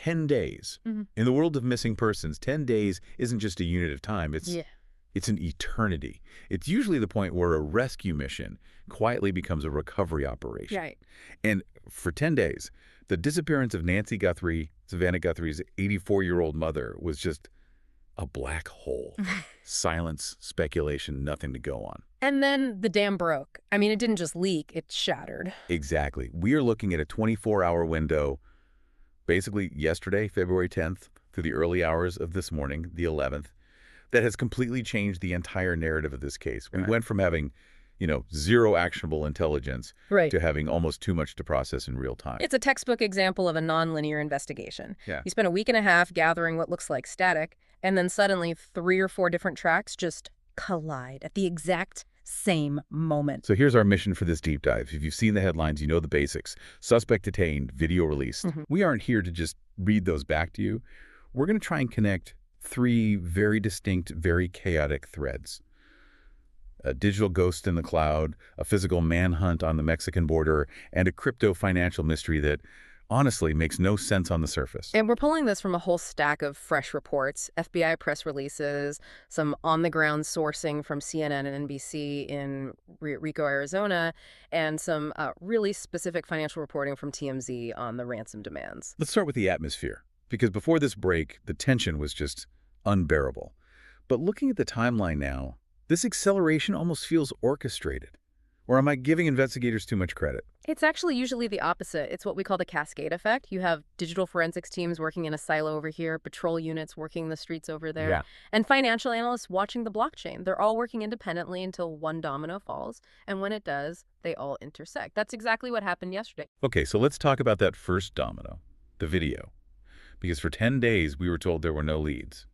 10 days. Mm-hmm. In the world of missing persons, 10 days isn't just a unit of time. It's an eternity. It's usually the point where a rescue mission quietly becomes a recovery operation. Right. And for 10 days, the disappearance of Nancy Guthrie, Savannah Guthrie's 84-year-old mother, was just a black hole. Silence, speculation, nothing to go on. And then the dam broke. I mean, it didn't just leak, it shattered. Exactly. We are looking at a 24-hour window, basically yesterday, February 10th, through the early hours of this morning, the 11th, that has completely changed the entire narrative of this case. We went from having, zero actionable intelligence to having almost too much to process in real time. It's a textbook example of a nonlinear investigation. Yeah. You spend a week and a half gathering what looks like static, and then suddenly 3 or 4 different tracks just collide at the exact same moment. So here's our mission for this deep dive. If you've seen the headlines, you know the basics. Suspect detained, video released. We aren't here to just read those back to you. We're going to try and connect 3 very distinct, very chaotic threads. A digital ghost in the cloud, a physical manhunt on the Mexican border, and a crypto financial mystery that honestly makes no sense on the surface. And we're pulling this from a whole stack of fresh reports, FBI press releases, some on-the-ground sourcing from CNN and NBC in Rico, Arizona, and some really specific financial reporting from TMZ on the ransom demands. Let's start with the atmosphere, because before this break, the tension was just unbearable. But looking at the timeline now, this acceleration almost feels orchestrated. Or am I giving investigators too much credit? It's actually usually the opposite. It's what we call the cascade effect. You have digital forensics teams working in a silo over here, patrol units working the streets over there, and financial analysts watching the blockchain. They're all working independently until one domino falls, and when it does, they all intersect. That's exactly what happened yesterday. Okay, so let's talk about that first domino, the video. Because for 10 days, we were told there were no leads.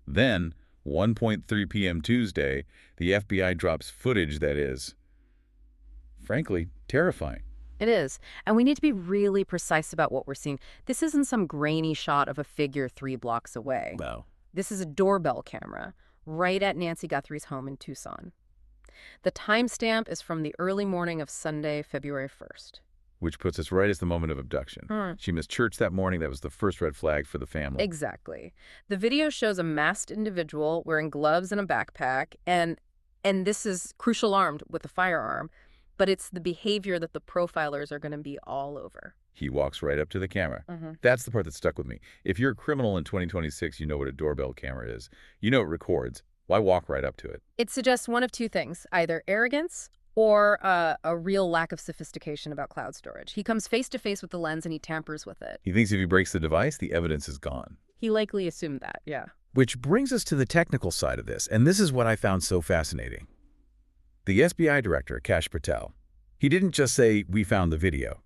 Then, 1:03 p.m. Tuesday, the FBI drops footage that is, frankly, terrifying. It is. And we need to be really precise about what we're seeing. This isn't some grainy shot of a figure 3 blocks away. No. This is a doorbell camera right at Nancy Guthrie's home in Tucson. The timestamp is from the early morning of Sunday, February 1st. Which puts us right at the moment of abduction. She missed church that morning. That was the first red flag for the family. Exactly. The video shows a masked individual wearing gloves and a backpack, and this is crucial armed with a firearm, but it's the behavior that the profilers are going to be all over. He walks right up to the camera. That's the part that stuck with me. If you're a criminal in 2026, you know what a doorbell camera is. You know it records. Why walk right up to it? It suggests one of 2 things, either arrogance or a real lack of sophistication about cloud storage. He comes face-to-face with the lens and he tampers with it. He thinks if he breaks the device, the evidence is gone. He likely assumed that, yeah. Which brings us to the technical side of this, and this is what I found so fascinating. The SBI director, Kash Patel, he didn't just say, "We found the video."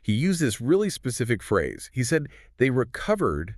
He used this really specific phrase. He said they recovered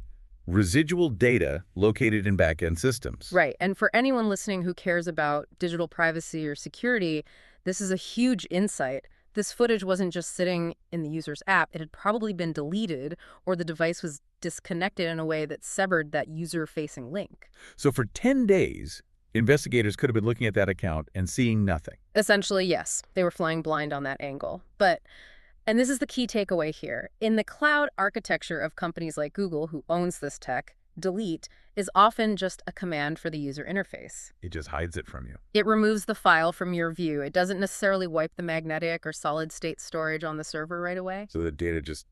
residual data located in back-end systems. Right, and for anyone listening who cares about digital privacy or security, this is a huge insight. This footage wasn't just sitting in the user's app. It had probably been deleted, or the device was disconnected in a way that severed that user-facing link. So for 10 days, investigators could have been looking at that account and seeing nothing. Essentially, yes. They were flying blind on that angle. And this is the key takeaway here. In the cloud architecture of companies like Google, who owns this tech, delete is often just a command for the user interface. It just hides it from you. It removes the file from your view. It doesn't necessarily wipe the magnetic or solid-state storage on the server right away. So the data just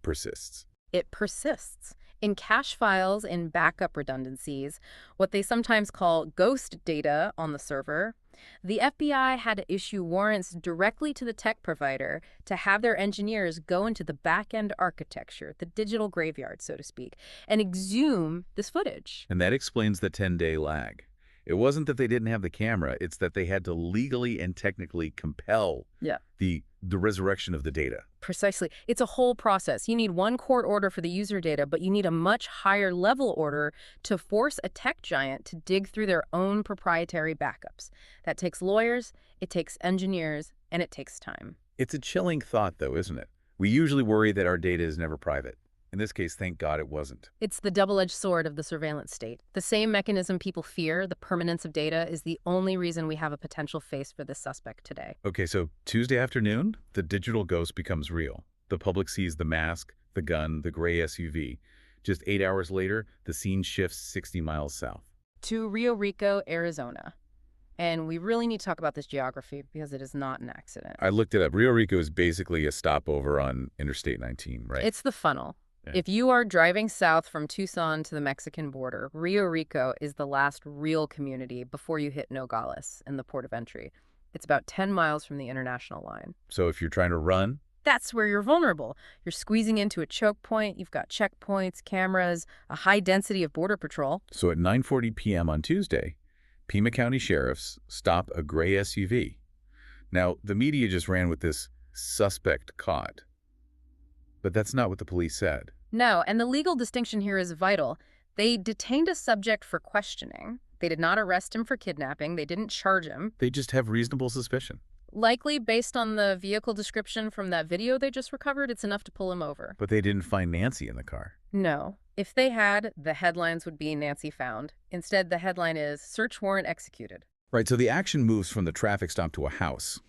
persists. It persists. In cache files and backup redundancies, what they sometimes call ghost data on the server, the FBI had to issue warrants directly to the tech provider to have their engineers go into the back-end architecture, the digital graveyard, so to speak, and exhume this footage. And that explains the 10-day lag. It wasn't that they didn't have the camera, it's that they had to legally and technically compel the resurrection of the data. Precisely. It's a whole process. You need one court order for the user data, but you need a much higher level order to force a tech giant to dig through their own proprietary backups. That takes lawyers, it takes engineers, and it takes time. It's a chilling thought, though, isn't it? We usually worry that our data is never private. In this case, thank God it wasn't. It's the double-edged sword of the surveillance state. The same mechanism people fear, the permanence of data, is the only reason we have a potential face for this suspect today. Okay, so Tuesday afternoon, the digital ghost becomes real. The public sees the mask, the gun, the gray SUV. Just 8 hours later, the scene shifts 60 miles south. To Rio Rico, Arizona. And we really need to talk about this geography because it is not an accident. I looked it up. Rio Rico is basically a stopover on Interstate 19, right? It's the funnel. Yeah. If you are driving south from Tucson to the Mexican border, Rio Rico is the last real community before you hit Nogales and the port of entry. It's about 10 miles from the international line. So if you're trying to run, That's where you're vulnerable. You're squeezing into a choke point. You've got checkpoints, cameras, a high density of border patrol. so at 9:40 p.m. on Tuesday, Pima County sheriffs stop a gray SUV. Now, the media just ran with this suspect caught. But that's not what the police said. No, and the legal distinction here is vital. They detained a subject for questioning. They did not arrest him for kidnapping. They didn't charge him. They just have reasonable suspicion. Likely, based on the vehicle description from that video they just recovered, it's enough to pull him over. But they didn't find Nancy in the car. No. If they had, the headlines would be Nancy found. Instead, the headline is search warrant executed. Right, so the action moves from the traffic stop to a house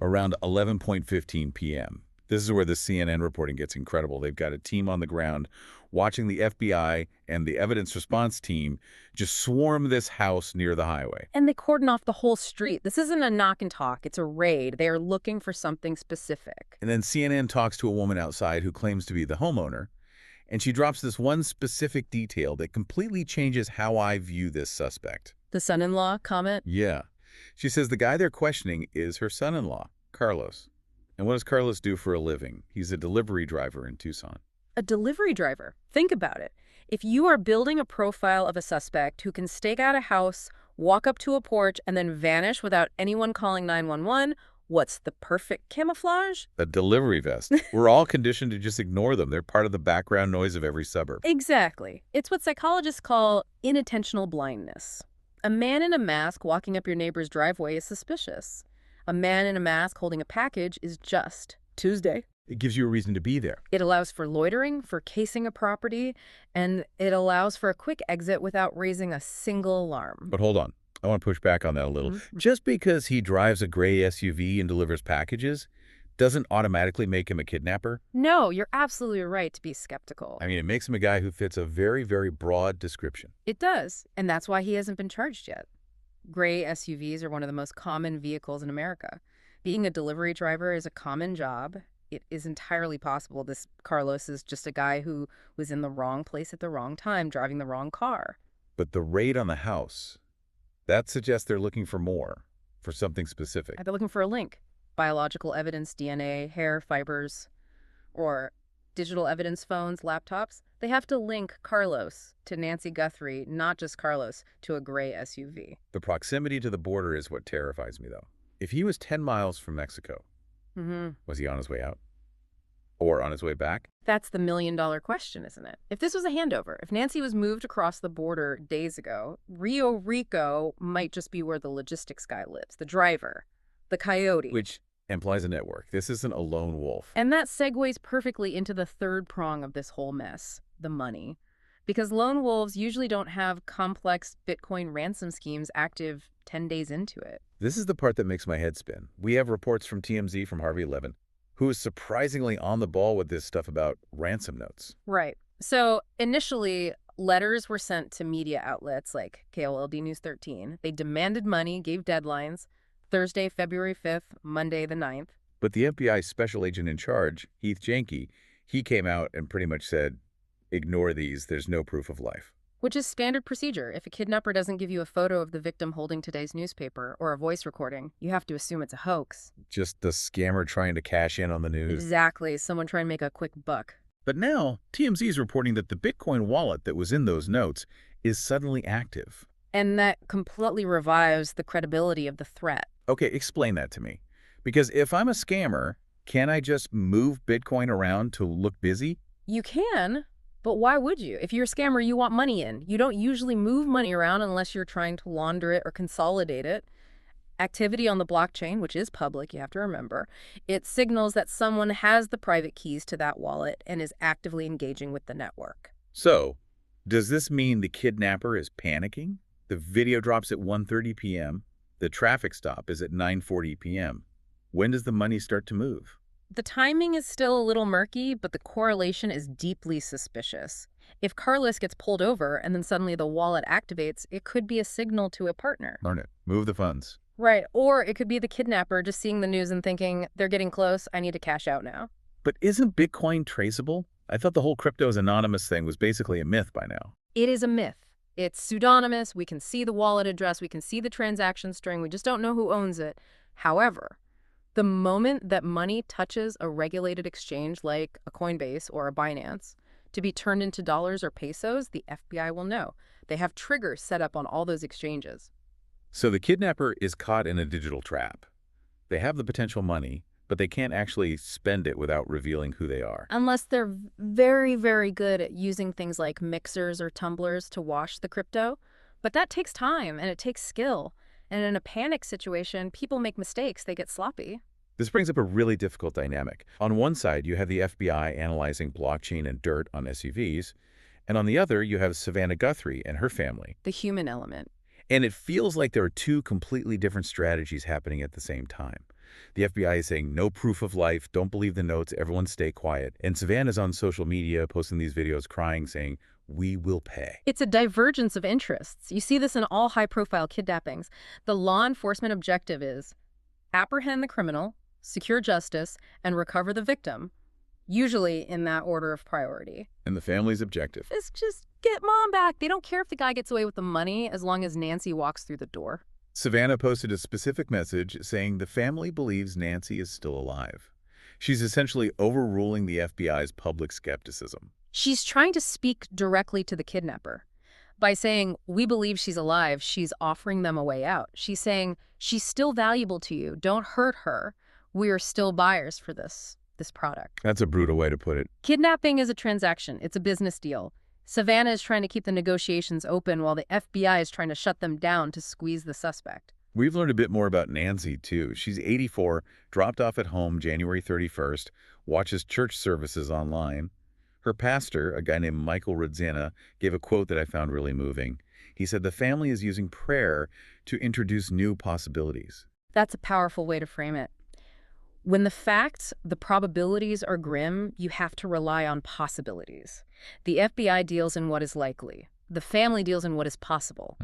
around 11:15 p.m. This is where the CNN reporting gets incredible. They've got a team on the ground watching the FBI and the evidence response team just swarm this house near the highway. And they cordon off the whole street. This isn't a knock and talk. It's a raid. They are looking for something specific. And then CNN talks to a woman outside who claims to be the homeowner, and she drops this one specific detail that completely changes how I view this suspect. The son-in-law comment? Yeah. She says the guy they're questioning is her son-in-law, Carlos. And what does Carlos do for a living? He's a delivery driver in Tucson. A delivery driver. Think about it. If you are building a profile of a suspect who can stake out a house, walk up to a porch, and then vanish without anyone calling 911, what's the perfect camouflage? A delivery vest. We're all conditioned to just ignore them. They're part of the background noise of every suburb. Exactly. It's what psychologists call inattentional blindness. A man in a mask walking up your neighbor's driveway is suspicious. A man in a mask holding a package is just Tuesday. It gives you a reason to be there. It allows for loitering, for casing a property, and it allows for a quick exit without raising a single alarm. But hold on. I want to push back on that a little. Just because he drives a gray SUV and delivers packages doesn't automatically make him a kidnapper. No, you're absolutely right to be skeptical. I mean, it makes him a guy who fits a very, very broad description. It does, and that's why he hasn't been charged yet. Gray SUVs are one of the most common vehicles in America. Being a delivery driver is a common job. It is entirely possible this Carlos is just a guy who was in the wrong place at the wrong time, driving the wrong car. But the raid on the house, that suggests they're looking for more, for something specific. They're looking for a link. Biological evidence, DNA, hair, fibers, or digital evidence phones, laptops. They have to link Carlos to Nancy Guthrie, not just Carlos, to a gray SUV. The proximity to the border is what terrifies me, though. If he was 10 miles from Mexico, was he on his way out? Or on his way back? That's the million-dollar question, isn't it? If this was a handover, if Nancy was moved across the border days ago, Rio Rico might just be where the logistics guy lives, the driver, the coyote. Which implies a network. This isn't a lone wolf. And that segues perfectly into the third prong of this whole mess, the money. Because lone wolves usually don't have complex Bitcoin ransom schemes active 10 days into it. This is the part that makes my head spin. We have reports from TMZ, from Harvey 11, who is surprisingly on the ball with this stuff about ransom notes. Right. So initially, letters were sent to media outlets like KOLD News 13. They demanded money, gave deadlines. Thursday, February 5th, Monday the 9th. But the FBI special agent in charge, Heath Janke, he came out and pretty much said, ignore these, there's no proof of life. Which is standard procedure. If a kidnapper doesn't give you a photo of the victim holding today's newspaper or a voice recording, you have to assume it's a hoax. Just the scammer trying to cash in on the news. Exactly. Someone trying to make a quick buck. But now, TMZ is reporting that the Bitcoin wallet that was in those notes is suddenly active. And that completely revives the credibility of the threat. Okay, explain that to me. Because if I'm a scammer, can I just move Bitcoin around to look busy? You can, but why would you? If you're a scammer, you want money in. You don't usually move money around unless you're trying to launder it or consolidate it. Activity on the blockchain, which is public, you have to remember, it signals that someone has the private keys to that wallet and is actively engaging with the network. So, does this mean the kidnapper is panicking? The video drops at 1:30 p.m. The traffic stop is at 9:40 p.m. When does the money start to move? The timing is still a little murky, but the correlation is deeply suspicious. If Carlos gets pulled over and then suddenly the wallet activates, it could be a signal to a partner. Darn it. Move the funds. Right, or it could be the kidnapper just seeing the news and thinking, they're getting close, I need to cash out now. But isn't Bitcoin traceable? I thought the whole crypto's anonymous thing was basically a myth by now. It is a myth. It's pseudonymous, we can see the wallet address, we can see the transaction string, we just don't know who owns it. However, the moment that money touches a regulated exchange like a Coinbase or a Binance, to be turned into dollars or pesos, the FBI will know. They have triggers set up on all those exchanges. So the kidnapper is caught in a digital trap. They have the potential money, but they can't actually spend it without revealing who they are. Unless they're very, very good at using things like mixers or tumblers to wash the crypto. But that takes time and it takes skill. And in a panic situation, people make mistakes, they get sloppy. This brings up a really difficult dynamic. On one side, you have the FBI analyzing blockchain and dirt on SUVs, and on the other, you have Savannah Guthrie and her family. The human element. And it feels like there are two completely different strategies happening at the same time. The FBI is saying, no proof of life, don't believe the notes, everyone stay quiet. And Savannah's on social media posting these videos crying, saying, we will pay. It's a divergence of interests. You see this in all high-profile kidnappings. The law enforcement objective is apprehend the criminal, secure justice, and recover the victim, usually in that order of priority. And the family's objective is just get mom back. They don't care if the guy gets away with the money as long as Nancy walks through the door. Savannah posted a specific message saying the family believes Nancy is still alive. She's essentially overruling the FBI's public skepticism. She's trying to speak directly to the kidnapper. By saying, we believe she's alive, she's offering them a way out. She's saying, she's still valuable to you. Don't hurt her. We are still buyers for this product. That's a brutal way to put it. Kidnapping is a transaction. It's a business deal. Savannah is trying to keep the negotiations open while the FBI is trying to shut them down to squeeze the suspect. We've learned a bit more about Nancy, too. She's 84, dropped off at home January 31st, watches church services online. Her pastor, a guy named Michael Rodzina, gave a quote that I found really moving. He said the family is using prayer to introduce new possibilities. That's a powerful way to frame it. When the facts, the probabilities are grim, you have to rely on possibilities. The FBI deals in what is likely. The family deals in what is possible.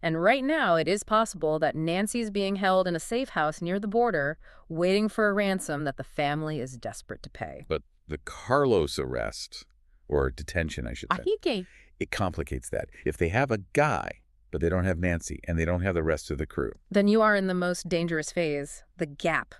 And right now, it is possible that Nancy's being held in a safe house near the border, waiting for a ransom that the family is desperate to pay. But the Carlos arrest, or detention, I should say, it complicates that. If they have a guy, but they don't have Nancy, and they don't have the rest of the crew, then you are in the most dangerous phase, the gap.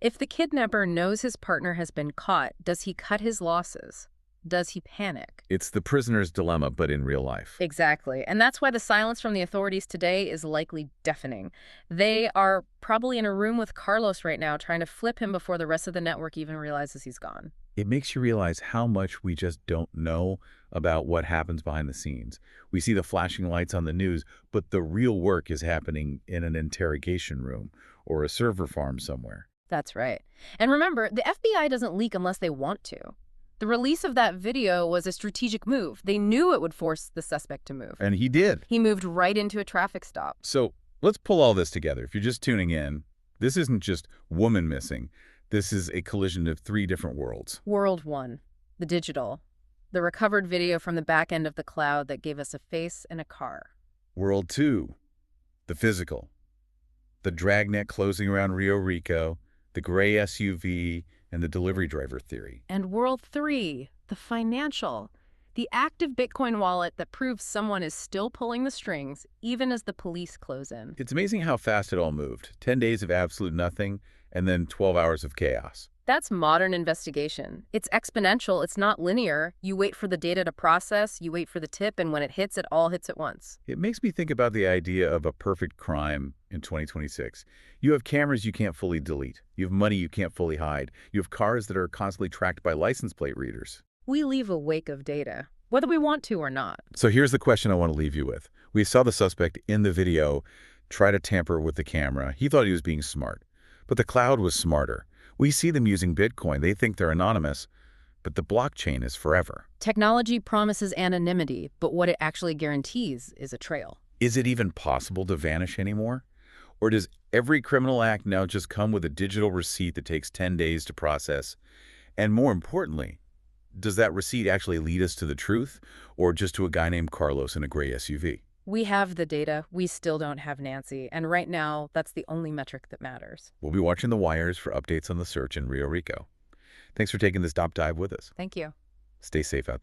If the kidnapper knows his partner has been caught, does he cut his losses? Does he panic? It's the prisoner's dilemma, but in real life. Exactly. And that's why the silence from the authorities today is likely deafening. They are probably in a room with Carlos right now trying to flip him before the rest of the network even realizes he's gone. It makes you realize how much we just don't know about what happens behind the scenes. We see the flashing lights on the news, but the real work is happening in an interrogation room or a server farm somewhere. That's right. And remember, the FBI doesn't leak unless they want to. The release of that video was a strategic move. They knew it would force the suspect to move. And he did. He moved right into a traffic stop. So let's pull all this together. If you're just tuning in, this isn't just woman missing. This is a collision of three different worlds. World one, the digital. The recovered video from the back end of the cloud that gave us a face and a car. World two, the physical. The dragnet closing around Rio Rico, the gray SUV, and the delivery driver theory. And world three, the financial. The active Bitcoin wallet that proves someone is still pulling the strings, even as the police close in. It's amazing how fast it all moved. 10 days of absolute nothing, and then 12 hours of chaos. That's modern investigation. It's exponential. It's not linear. You wait for the data to process, you wait for the tip, and when it hits, it all hits at once. It makes me think about the idea of a perfect crime in 2026. You have cameras you can't fully delete. You have money you can't fully hide. You have cars that are constantly tracked by license plate readers. We leave a wake of data, whether we want to or not. So here's the question I want to leave you with. We saw the suspect in the video try to tamper with the camera. He thought he was being smart, but the cloud was smarter. We see them using Bitcoin. They think they're anonymous, but the blockchain is forever. Technology promises anonymity, but what it actually guarantees is a trail. Is it even possible to vanish anymore? Or does every criminal act now just come with a digital receipt that takes 10 days to process? And more importantly, does that receipt actually lead us to the truth, or just to a guy named Carlos in a gray SUV? We have the data. We still don't have Nancy. And right now, that's the only metric that matters. We'll be watching the wires for updates on the search in Rio Rico. Thanks for taking this deep dive with us. Thank you. Stay safe out there.